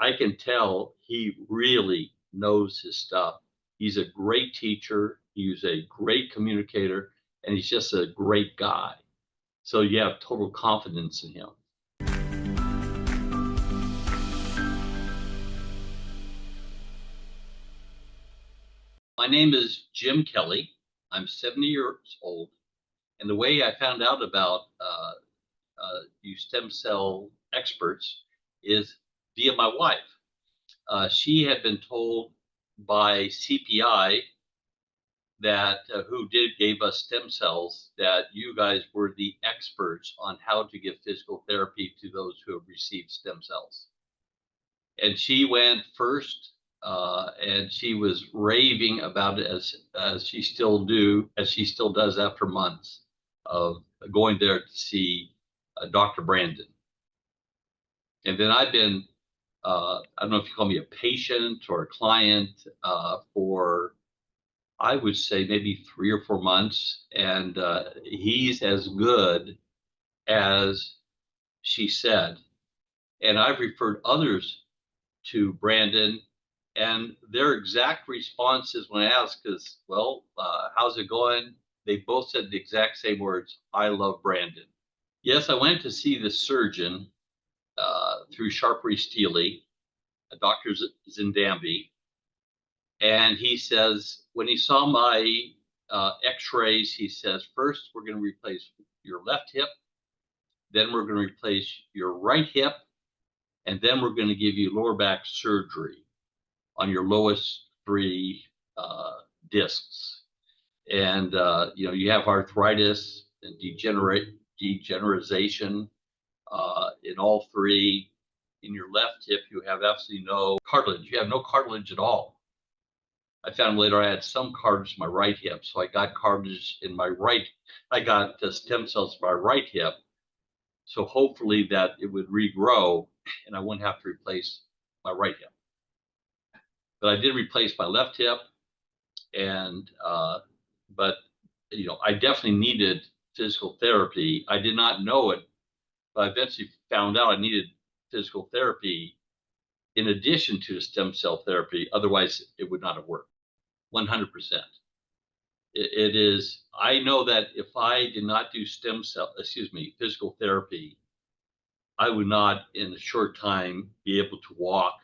I can tell he really knows his stuff. He's a great teacher. He's a great communicator, and he's just a great guy. So you have total confidence in him. My name is Jim Kelly. I'm 70 years old. And the way I found out about you stem cell experts is via my wife. She had been told by CPI that gave us stem cells, that you guys were the experts on how to give physical therapy to those who have received stem cells. And she went first, and she was raving about it as she still does after months of going there to see Dr. Brandon. And then I've been, I don't know if you call me a patient or a client, for, I would say, maybe 3 or 4 months. And he's as good as she said. And I've referred others to Brandon, and their exact responses when I asked is, well, how's it going? They both said the exact same words: I love Brandon. Yes, I went to see the surgeon through Sharpery-Steely, Dr. Zindambi, and he says, when he saw my x-rays, he says, first, we're going to replace your left hip, then we're going to replace your right hip, and then we're going to give you lower back surgery on your lowest three discs. And, you have arthritis and degenerization in all three. In your left hip, you have absolutely no cartilage. You have no cartilage at all. I found later I had some cartilage in my right hip, so I got cartilage in my right. I got stem cells in my right hip, so hopefully that it would regrow and I wouldn't have to replace my right hip. But I did replace my left hip, and but I definitely needed physical therapy. I did not know it, but I eventually found out I needed physical therapy in addition to the stem cell therapy. Otherwise, it would not have worked. 100%. It is. I know that if I did not do physical therapy, I would not, in a short time, be able to walk,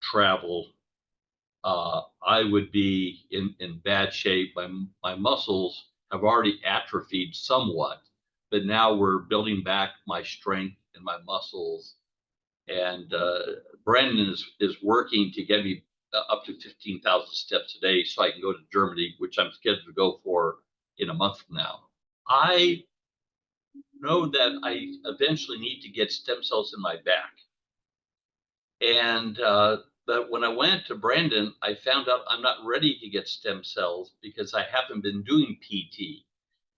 travel. I would be in bad shape. My muscles have already atrophied somewhat, but now we're building back my strength and my muscles. And Brandon is working to get me up to 15,000 steps a day so I can go to Germany, which I'm scheduled to go for in a month from now. I know that I eventually need to get stem cells in my back. And but when I went to Brandon, I found out I'm not ready to get stem cells because I haven't been doing PT.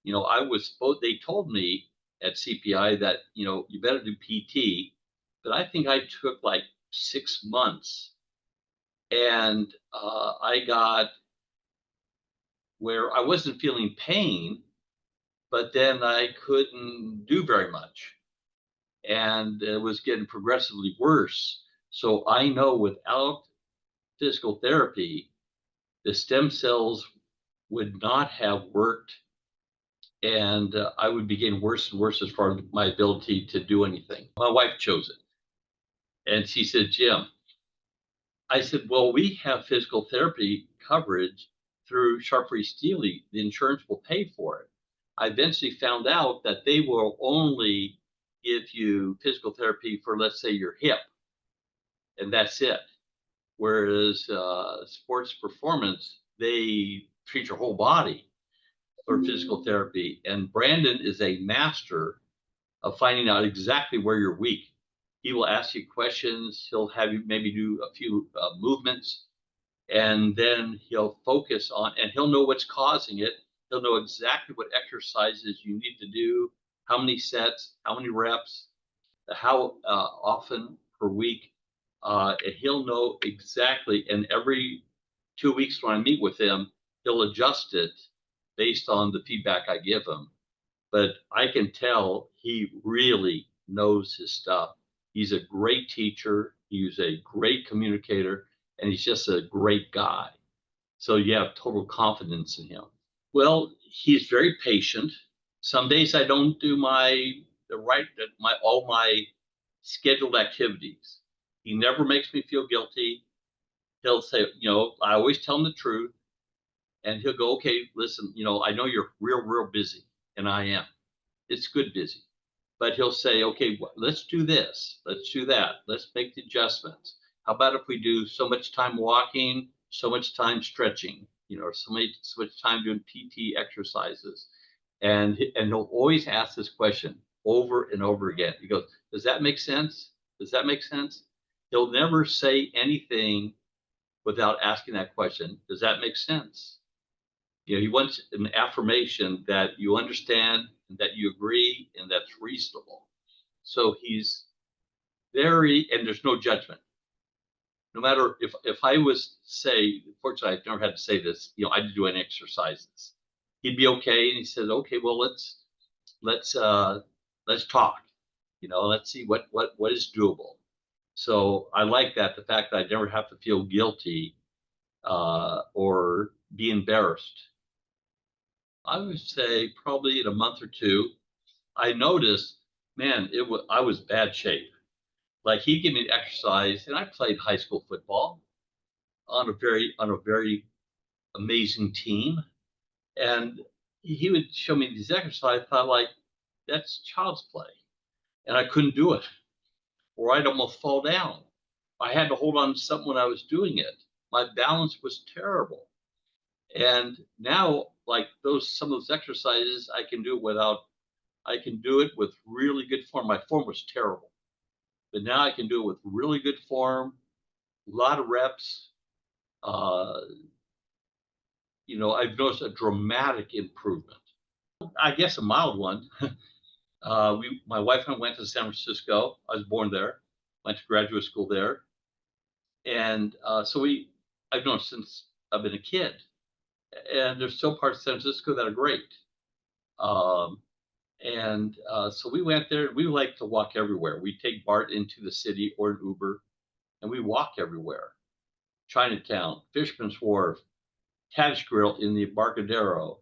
They told me at CPI that, you better do PT, but I think I took like 6 months, and I got where I wasn't feeling pain, but then I couldn't do very much, and it was getting progressively worse. So I know without physical therapy, the stem cells would not have worked, and I would be getting worse and worse as far as my ability to do anything. My wife chose it, and she said, Jim, I said, well, we have physical therapy coverage through Sharpery-Steely. The insurance will pay for it. I eventually found out that they will only give you physical therapy for, let's say, your hip, and that's it. Whereas sports performance, they treat your whole body for physical therapy. And Brandon is a master of finding out exactly where you're weak. He will ask you questions. He'll have you maybe do a few movements, and then he'll focus on, and he'll know what's causing it. He'll know exactly what exercises you need to do, how many sets, how many reps, how often per week. And he'll know exactly, and every 2 weeks when I meet with him, he'll adjust it based on the feedback I give him. But I can tell he really knows his stuff. He's a great teacher. He's a great communicator, and he's just a great guy. So you have total confidence in him. Well, he's very patient. Some days I don't do all my scheduled activities. He never makes me feel guilty. He'll say, I always tell him the truth, and he'll go, okay, listen, I know you're real busy, and I am. It's good busy. But he'll say, okay, let's do this, let's do that, let's make the adjustments. How about if we do so much time walking, so much time stretching, so much time doing PT exercises, and he'll always ask this question over and over again. He goes, does that make sense? Does that make sense? He'll never say anything without asking that question. Does that make sense? He wants an affirmation that you understand and that you agree and that's reasonable. So he's and there's no judgment. No matter if I was say, fortunately, I've never had to say this, I did do any exercises. He'd be okay, and he says, okay, well, let's talk. Let's see what is doable. So I like that, the fact that I never have to feel guilty or be embarrassed. I would say probably in a month or two, I noticed, man, I was bad shape. Like he'd give me exercise, and I played high school football on a very amazing team, and he would show me these exercises. I thought, like, that's child's play, and I couldn't do it, or I'd almost fall down. I had to hold on to something when I was doing it. My balance was terrible. And now, like some of those exercises, I can do it with really good form. My form was terrible, but now I can do it with really good form, a lot of reps. I've noticed a dramatic improvement. I guess a mild one. My wife and I went to San Francisco. I was born there, went to graduate school there, and so I've known since I've been a kid. And there's still parts of San Francisco that are great. So we went there. We like to walk everywhere. We take BART into the city or an Uber, and we walk everywhere. Chinatown, Fisherman's Wharf, Tash Grill in the Embarcadero,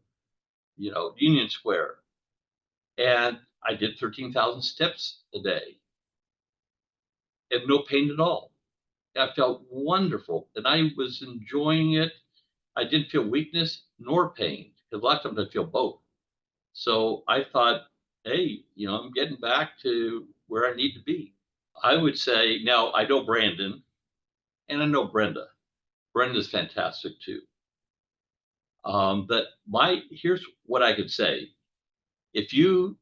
Union Square. And I did 13,000 steps a day and no pain at all. I felt wonderful, and I was enjoying it. I didn't feel weakness nor pain, because a lot of times I feel both. So I thought, hey, I'm getting back to where I need to be. I would say, now I know Brandon and I know Brenda. Brenda's fantastic too. But here's what I could say. If you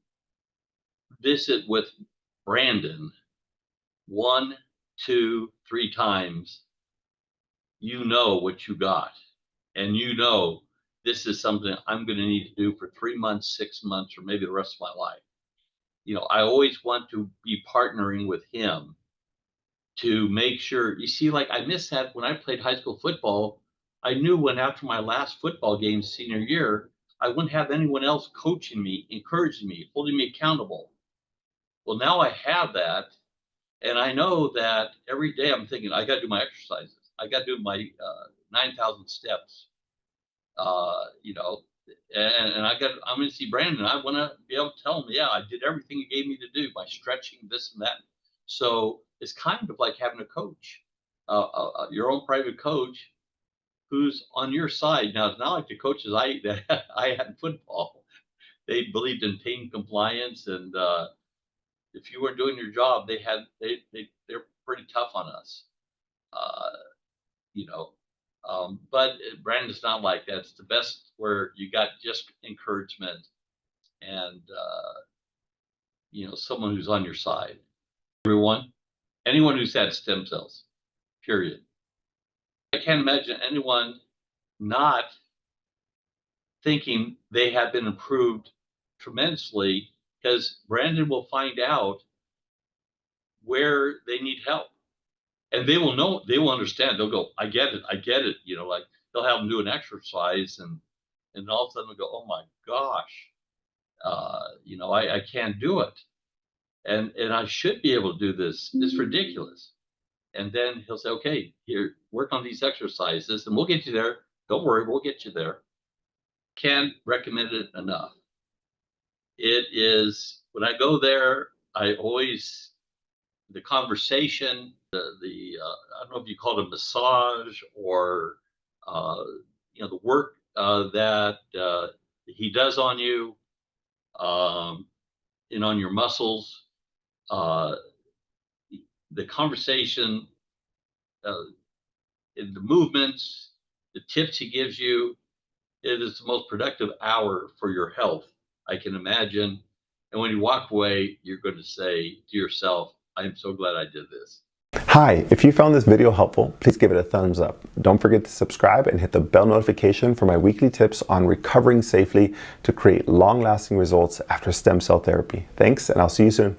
visit with Brandon 1, 2, 3 times, you know what you got. And this is something I'm going to need to do for 3 months, 6 months, or maybe the rest of my life. I always want to be partnering with him to make sure. You see, like I missed that when I played high school football. I knew when after my last football game senior year, I wouldn't have anyone else coaching me, encouraging me, holding me accountable. Well, now I have that, and I know that every day I'm thinking, I got to do my exercises. I got to do my 9,000 steps. And I'm going to see Brandon. I want to be able to tell him, yeah, I did everything he gave me to do by stretching this and that. So it's kind of like having a coach, your own private coach who's on your side. Now, it's not like the coaches I had in football. They believed in pain compliance, and if you weren't doing your job, they're pretty tough on us. But Brandon's not like that. It's the best where you got just encouragement and someone who's on your side. Anyone who's had stem cells, period. I can't imagine anyone not thinking they have been improved tremendously, because Brandon will find out where they need help. And they will understand. They'll go, I get it. Like they'll have them do an exercise, and all of a sudden they'll go, oh my gosh, I can't do it. And I should be able to do this. It's ridiculous. And then he'll say, okay, here, work on these exercises and we'll get you there. Don't worry, we'll get you there. Can't recommend it enough. It is, when I go there, I always, the conversation, I don't know if you call it a massage or, the work that he does on you, and on your muscles, uh, the conversation, uh, and the movements, the tips he gives you, it is the most productive hour for your health I can imagine. And when you walk away, you're going to say to yourself, I am so glad I did this. Hi, if you found this video helpful, please give it a thumbs up. Don't forget to subscribe and hit the bell notification for my weekly tips on recovering safely to create long-lasting results after stem cell therapy. Thanks, and I'll see you soon.